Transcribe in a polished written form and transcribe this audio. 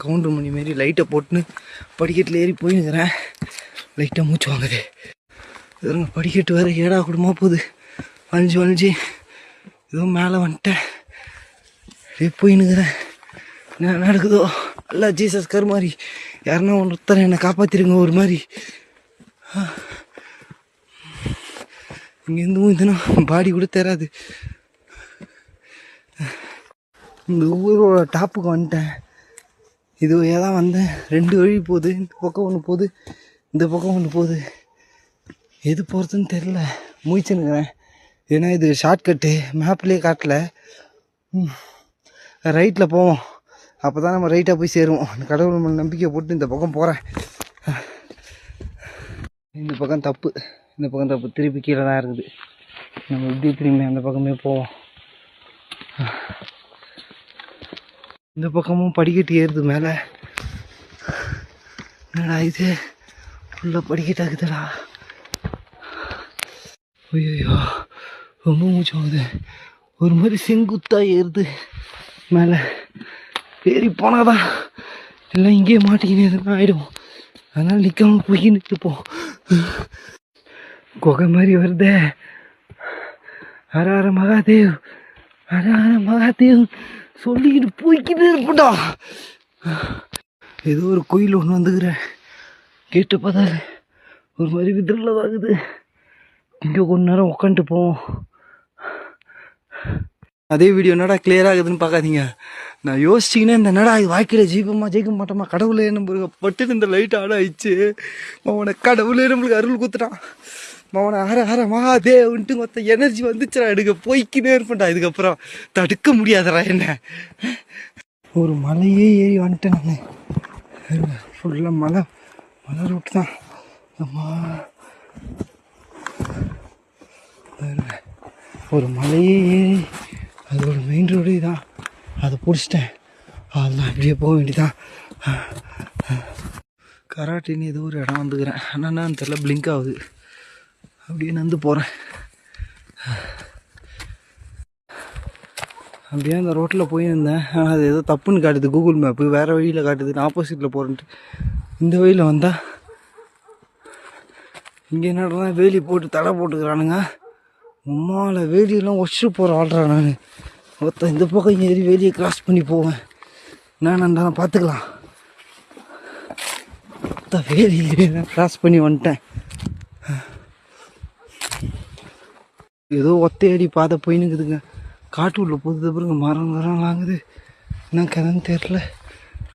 Counter மணி மாரி லைட்டை போட்டுன்னு படிக்கட்டில் ஏறி போயின்னுக்கிறேன். லைட்டாக மூச்சு வாங்குது. இதுங்க படிக்கட்டு வேறு ஏடா கூடமாக போகுது. வளைஞ்சி ஏதோ மேலே வந்துட்டேன். அப்படியே போயின்னுக்கிறேன். என்ன நடக்குதோ நல்லா ஜீசஸ் கரு மாதிரி யாருன்னா ஒருத்தர் என்னை காப்பாற்றிருங்க. ஒரு மாதிரி இங்கேருந்து இதுனா பாடி கூட தெரியாது. இந்த ஊரோட டாப்புக்கு வந்துட்டேன். இது தான் வந்தேன். 2 வழி போகுது. இந்த பக்கம் ஒன்று போகுது, இந்த பக்கம் ஒன்று போகுது. எது போகிறதுன்னு தெரில. முயற்சினுக்கிறேன். ஏன்னா இது ஷார்ட்கட்டு, மேப்லேயே காட்டல. ரைட்டில் போவோம், அப்போ தான் நம்ம ரைட்டாக போய் சேருவோம். கடவுள் மேலே நம்பிக்கை போட்டு இந்த பக்கம் போகிறேன். இந்த பக்கம் தப்பு, இந்த பக்கம் தப்பு. திருப்பி கீழே தான் இருக்குது. நம்ம எப்படி திரும்பி அந்த பக்கமே போவோம். இந்த பக்கமும் படிக்கட்டு ஏறுது மேலே. என்னடா இது ஃபுல்லாக படிக்கட்டாக்குதுடா. ஐயோ ரொம்ப மூச்சு ஆகுது. ஒரு மாதிரி செங்குத்தாக ஏறுது மேலே. ஏறி போனாதான் எல்லாம் இங்கேயே மாட்டிக்கின்னு எதுனா ஆகிடும். அதனால் நிற்காமல் போய் நிற்கப்போம். குகை மாதிரி வருதே. ஹர ஹர மகாதேவ், ஹர ஹர மகாதேவ் சொல்லிக்கிட்டு போய்கிட்டே இருப்படா. ஏதோ ஒரு கோயில் ஒன்று வந்துக்கிறேன். கேட்டு பார்த்தா ஒரு மாதிரி விதிரில் ஆகுது. இங்கே கொஞ்ச நேரம் உட்காந்துட்டு போவோம். அதே வீடியோ என்னடா கிளியர் ஆகுதுன்னு பார்க்காதீங்க. நான் யோசிச்சிங்கன்னா இந்த என்னடா இது வாழ்க்கையில் ஜெயிக்க மாட்டோமா, கடவுளே நம்மளுக்கு பட்டு இந்த லைட் ஆட ஆயிடுச்சு. அவனை கடவுளே நம்மளுக்கு அருள் கொடுத்துட்டான். அவனை ஹர ஹர மகாதேவன்ட்டு மொத்த எனர்ஜி வந்துச்சுடா. எடுக்க போய்க்கினே இருப்பேன்டா. இதுக்கப்புறம் தடுக்க முடியாதடா என்ன. ஒரு மலையே ஏறி வந்துட்டேன் நான். ஃபுல்லாக மலை ரூட்டு தான். அம்மா ஒரு மலையே ஏறி அதோட மெயின் ரோடு தான். அதை பிடிச்சிட்டேன். அதுதான் இப்படியே போக வேண்டியதான். கராட்டின்னு ஏதோ ஒரு இடம் வந்துக்கிறேன். என்னன்னு தெரியல, பிளிங்க் ஆகுது. அப்படியே நடந்து போகிறேன். அப்படியே அந்த ரோட்டில் போயிருந்தேன். ஆனால் அது ஏதோ தப்புன்னு காட்டுது கூகுள் மேப்பு. வேறு வழியில் காட்டுது. ஆப்போசிட்டில் போகிறேன்ட்டு இந்த வழியில் வந்தால் இங்கே என்னடா வேலி போட்டு தடை போட்டுக்கிறானுங்க. உம்மாவில் வேலியெல்லாம் ஒழிச்சு போகிற ஆள்றா நான். ஒருத்தன் இந்த பக்கம் ஏறி வேலியை கிராஸ் பண்ணி போவேன். நான் பார்த்துக்கலாம். வேலியை கிராஸ் பண்ணி வந்துட்டேன். ஏதோ ஒத்தையடி பாதை போயின்னுக்குதுங்க. காட்டு உள்ள போகுது. பிறகு மரம் வாங்குது. என்ன கதைன்னு தெரில.